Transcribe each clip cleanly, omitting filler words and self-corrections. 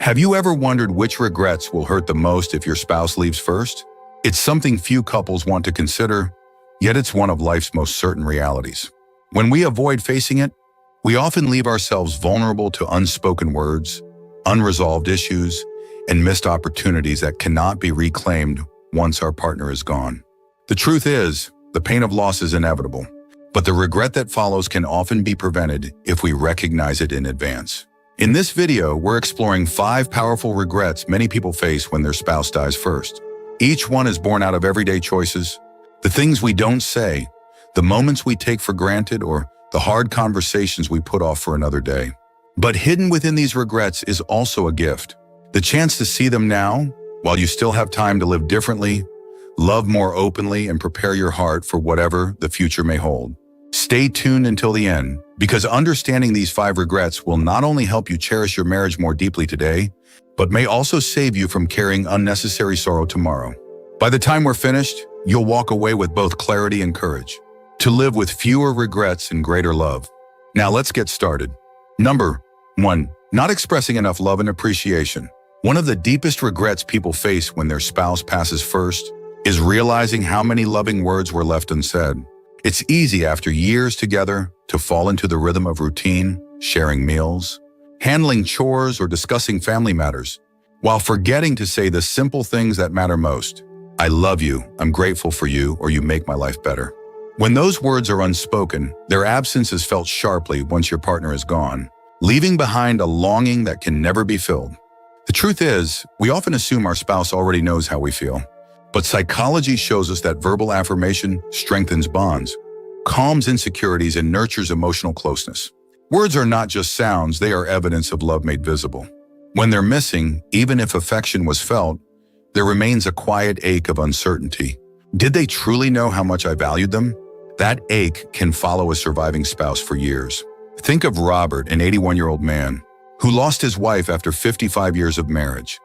Have you ever wondered which regrets will hurt the most if your spouse leaves first? It's something few couples want to consider, yet it's one of life's most certain realities. When we avoid facing it, we often leave ourselves vulnerable to unspoken words, unresolved issues, and missed opportunities that cannot be reclaimed once our partner is gone. The truth is, the pain of loss is inevitable, but the regret that follows can often be prevented if we recognize it in advance. In this video, we're exploring 5 powerful regrets many people face when their spouse dies first. Each one is born out of everyday choices, the things we don't say, the moments we take for granted, or the hard conversations we put off for another day. But hidden within these regrets is also a gift. The chance to see them now, while you still have time to live differently, love more openly, and prepare your heart for whatever the future may hold. Stay tuned until the end, because understanding these 5 regrets will not only help you cherish your marriage more deeply today, but may also save you from carrying unnecessary sorrow tomorrow. By the time we're finished, you'll walk away with both clarity and courage to live with fewer regrets and greater love. Now let's get started. Number 1. Not expressing enough love and appreciation. One of the deepest regrets people face when their spouse passes first is realizing how many loving words were left unsaid. It's easy after years together to fall into the rhythm of routine, sharing meals, handling chores, or discussing family matters, while forgetting to say the simple things that matter most. I love you, I'm grateful for you, or you make my life better. When those words are unspoken, their absence is felt sharply once your partner is gone, leaving behind a longing that can never be filled. The truth is, we often assume our spouse already knows how we feel. But psychology shows us that verbal affirmation strengthens bonds, calms insecurities, and nurtures emotional closeness. Words are not just sounds, they are evidence of love made visible. When they're missing, even if affection was felt, there remains a quiet ache of uncertainty. Did they truly know how much I valued them? That ache can follow a surviving spouse for years. Think of Robert, an 81-year-old man, who lost his wife after 55 years of marriage.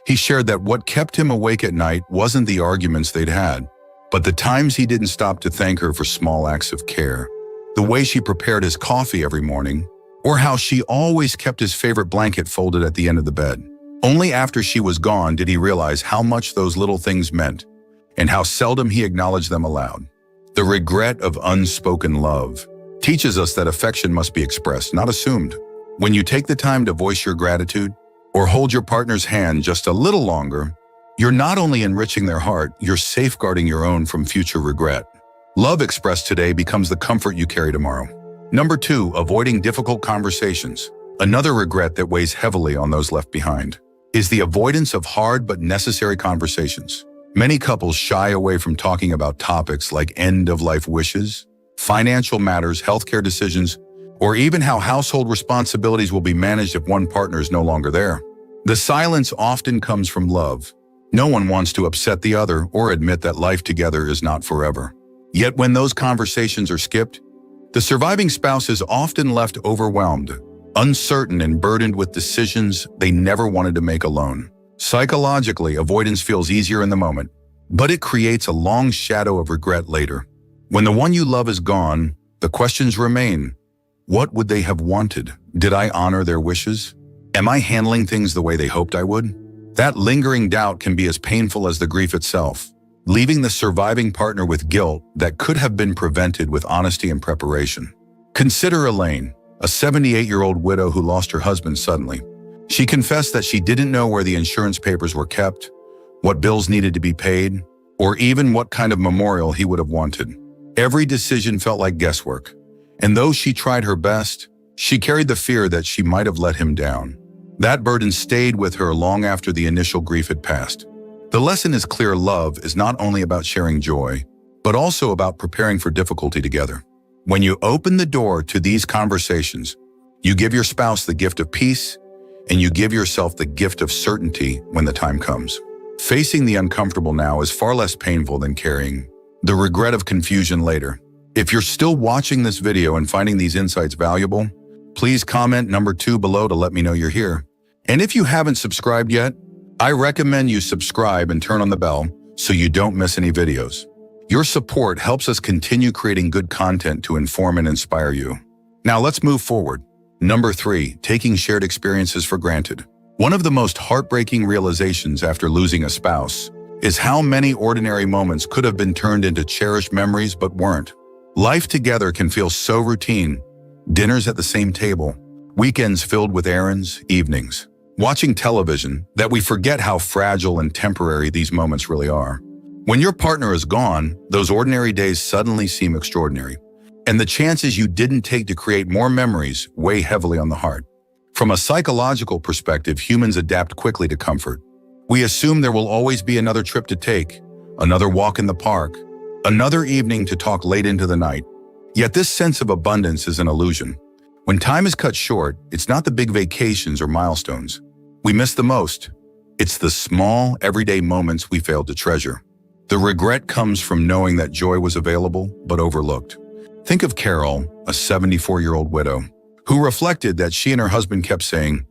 He shared that what kept him awake at night wasn't the arguments they'd had, but the times he didn't stop to thank her for small acts of care, the way she prepared his coffee every morning, or how she always kept his favorite blanket folded at the end of the bed. Only after she was gone did he realize how much those little things meant and how seldom he acknowledged them aloud. The regret of unspoken love teaches us that affection must be expressed, not assumed. When you take the time to voice your gratitude, or hold your partner's hand just a little longer, you're not only enriching their heart, you're safeguarding your own from future regret. Love expressed today becomes the comfort you carry tomorrow. Number 2, avoiding difficult conversations. Another regret that weighs heavily on those left behind is the avoidance of hard but necessary conversations. Many couples shy away from talking about topics like end-of-life wishes, financial matters, healthcare decisions, or even how household responsibilities will be managed if one partner is no longer there. The silence often comes from love. No one wants to upset the other or admit that life together is not forever. Yet when those conversations are skipped, the surviving spouse is often left overwhelmed, uncertain, and burdened with decisions they never wanted to make alone. Psychologically, avoidance feels easier in the moment, but it creates a long shadow of regret later. When the one you love is gone, the questions remain. What would they have wanted? Did I honor their wishes? Am I handling things the way they hoped I would? That lingering doubt can be as painful as the grief itself, leaving the surviving partner with guilt that could have been prevented with honesty and preparation. Consider Elaine, a 78-year-old widow who lost her husband suddenly. She confessed that she didn't know where the insurance papers were kept, what bills needed to be paid, or even what kind of memorial he would have wanted. Every decision felt like guesswork. And though she tried her best, she carried the fear that she might have let him down. That burden stayed with her long after the initial grief had passed. The lesson is clear: love is not only about sharing joy, but also about preparing for difficulty together. When you open the door to these conversations, you give your spouse the gift of peace, and you give yourself the gift of certainty when the time comes. Facing the uncomfortable now is far less painful than carrying the regret of confusion later. If you're still watching this video and finding these insights valuable, please comment number 2 below to let me know you're here. And if you haven't subscribed yet, I recommend you subscribe and turn on the bell so you don't miss any videos. Your support helps us continue creating good content to inform and inspire you. Now let's move forward. Number 3, taking shared experiences for granted. One of the most heartbreaking realizations after losing a spouse is how many ordinary moments could have been turned into cherished memories but weren't. Life together can feel so routine. Dinners at the same table, weekends filled with errands, evenings, watching television, that we forget how fragile and temporary these moments really are. When your partner is gone, those ordinary days suddenly seem extraordinary, and the chances you didn't take to create more memories weigh heavily on the heart. From a psychological perspective, humans adapt quickly to comfort. We assume there will always be another trip to take, another walk in the park, another evening to talk late into the night. Yet this sense of abundance is an illusion. When time is cut short, it's not the big vacations or milestones we miss the most. It's the small, everyday moments we failed to treasure. The regret comes from knowing that joy was available but overlooked. Think of Carol, a 74-year-old widow, who reflected that she and her husband kept saying,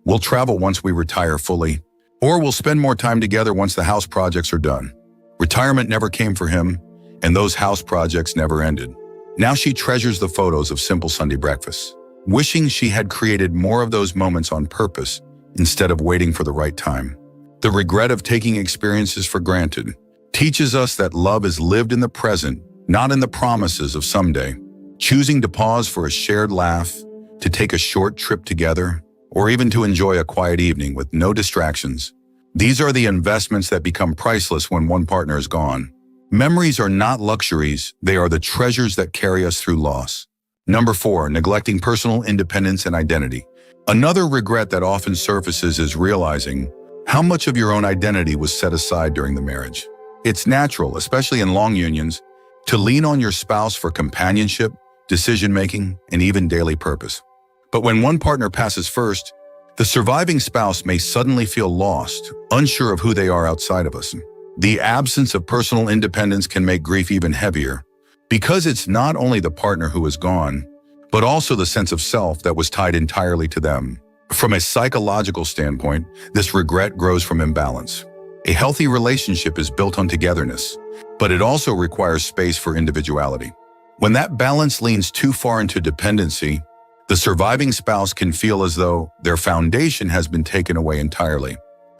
"We'll travel once we retire fully," or "We'll spend more time together once the house projects are done." Retirement never came for him, and those house projects never ended. Now she treasures the photos of simple Sunday breakfasts, wishing she had created more of those moments on purpose instead of waiting for the right time. The regret of taking experiences for granted teaches us that love is lived in the present, not in the promises of someday. Choosing to pause for a shared laugh, to take a short trip together, or even to enjoy a quiet evening with no distractions. These are the investments that become priceless when one partner is gone. Memories are not luxuries, they are the treasures that carry us through loss. Number 4, neglecting personal independence and identity. Another regret that often surfaces is realizing how much of your own identity was set aside during the marriage. It's natural, especially in long unions, to lean on your spouse for companionship, decision-making, and even daily purpose. But when one partner passes first, the surviving spouse may suddenly feel lost, unsure of who they are outside of us. The absence of personal independence can make grief even heavier, because it's not only the partner who is gone, but also the sense of self that was tied entirely to them. From a psychological standpoint, this regret grows from imbalance. A healthy relationship is built on togetherness, but it also requires space for individuality. When that balance leans too far into dependency, the surviving spouse can feel as though their foundation has been taken away entirely.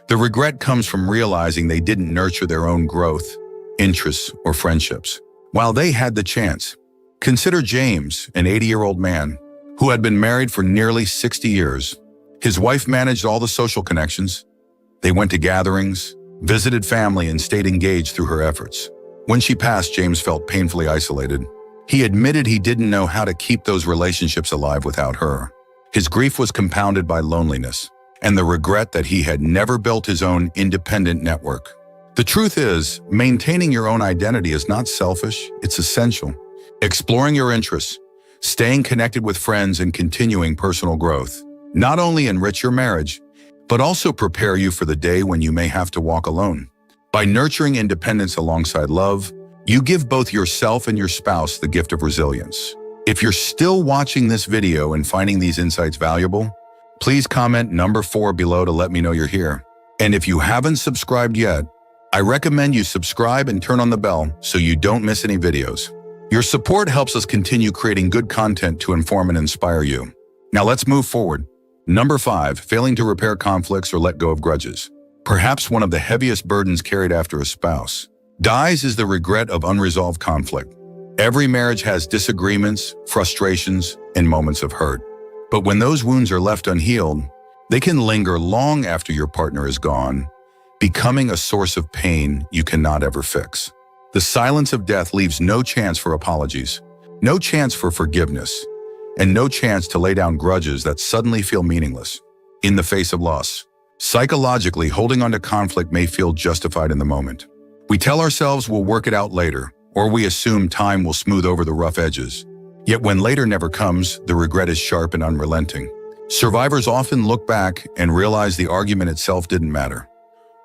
The regret comes from realizing they didn't nurture their own growth, interests, or friendships, while they had the chance. Consider James, an 80-year-old man who had been married for nearly 60 years. His wife managed all the social connections. They went to gatherings, visited family, and stayed engaged through her efforts. When she passed, James felt painfully isolated. He admitted he didn't know how to keep those relationships alive without her. His grief was compounded by loneliness and the regret that he had never built his own independent network. The truth is, maintaining your own identity is not selfish, it's essential. Exploring your interests, staying connected with friends, and continuing personal growth not only enrich your marriage, but also prepare you for the day when you may have to walk alone. By nurturing independence alongside love, you give both yourself and your spouse the gift of resilience. If you're still watching this video and finding these insights valuable, please comment number 4 below to let me know you're here. And if you haven't subscribed yet, I recommend you subscribe and turn on the bell so you don't miss any videos. Your support helps us continue creating good content to inform and inspire you. Now let's move forward. Number 5, failing to repair conflicts or let go of grudges. Perhaps one of the heaviest burdens carried after a spouse dies is the regret of unresolved conflict. Every marriage has disagreements, frustrations, and moments of hurt. But when those wounds are left unhealed, they can linger long after your partner is gone, becoming a source of pain you cannot ever fix. The silence of death leaves no chance for apologies, no chance for forgiveness, and no chance to lay down grudges that suddenly feel meaningless in the face of loss. Psychologically, holding on to conflict may feel justified in the moment. We tell ourselves we'll work it out later, or we assume time will smooth over the rough edges. Yet when later never comes, the regret is sharp and unrelenting. Survivors often look back and realize the argument itself didn't matter.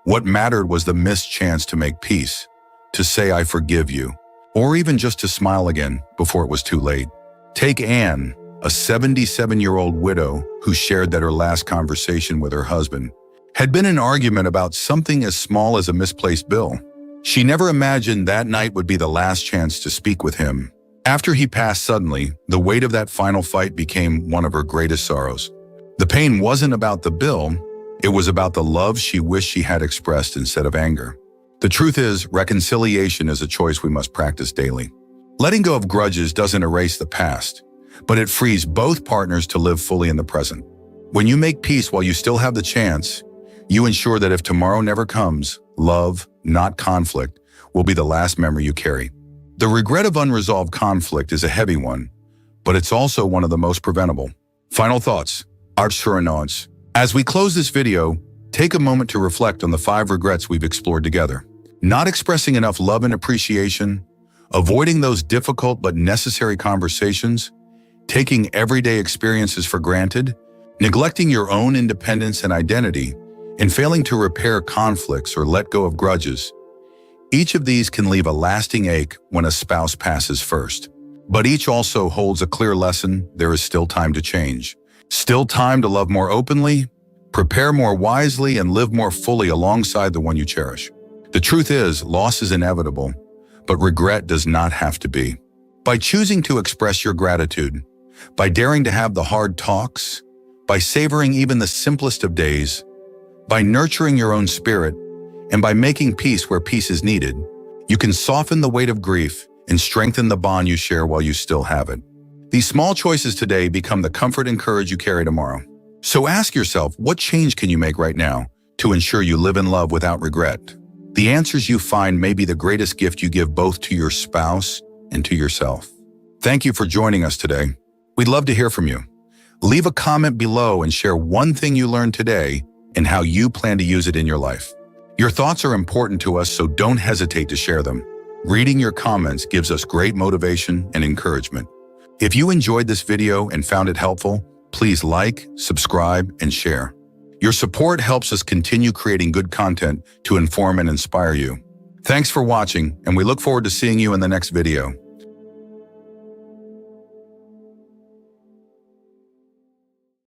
What mattered was the missed chance to make peace, to say I forgive you, or even just to smile again before it was too late. Take Anne, a 77-year-old widow who shared that her last conversation with her husband had been an argument about something as small as a misplaced bill. She never imagined that night would be the last chance to speak with him. After he passed suddenly, the weight of that final fight became one of her greatest sorrows. The pain wasn't about the bill, It was about the love she wished she had expressed instead of anger. The truth is, reconciliation is a choice we must practice daily. Letting go of grudges doesn't erase the past, but it frees both partners to live fully in the present. When you make peace while you still have the chance, you ensure that if tomorrow never comes, love, not conflict, will be the last memory you carry. The regret of unresolved conflict is a heavy one, but it's also one of the most preventable. Final thoughts. Abschurrenons. As we close this video, take a moment to reflect on the 5 regrets we've explored together. Not expressing enough love and appreciation, avoiding those difficult but necessary conversations, taking everyday experiences for granted, neglecting your own independence and identity, and failing to repair conflicts or let go of grudges. Each of these can leave a lasting ache when a spouse passes first. But each also holds a clear lesson: there is still time to change. Still time to love more openly, prepare more wisely, and live more fully alongside the one you cherish. The truth is, loss is inevitable, but regret does not have to be. By choosing to express your gratitude, by daring to have the hard talks, by savoring even the simplest of days, by nurturing your own spirit, and by making peace where peace is needed, you can soften the weight of grief and strengthen the bond you share while you still have it. These small choices today become the comfort and courage you carry tomorrow. So ask yourself, what change can you make right now to ensure you live in love without regret? The answers you find may be the greatest gift you give both to your spouse and to yourself. Thank you for joining us today. We'd love to hear from you. Leave a comment below and share one thing you learned today and how you plan to use it in your life. Your thoughts are important to us, so don't hesitate to share them. Reading your comments gives us great motivation and encouragement. If you enjoyed this video and found it helpful, please like, subscribe, and share. Your support helps us continue creating good content to inform and inspire you. Thanks for watching, and we look forward to seeing you in the next video.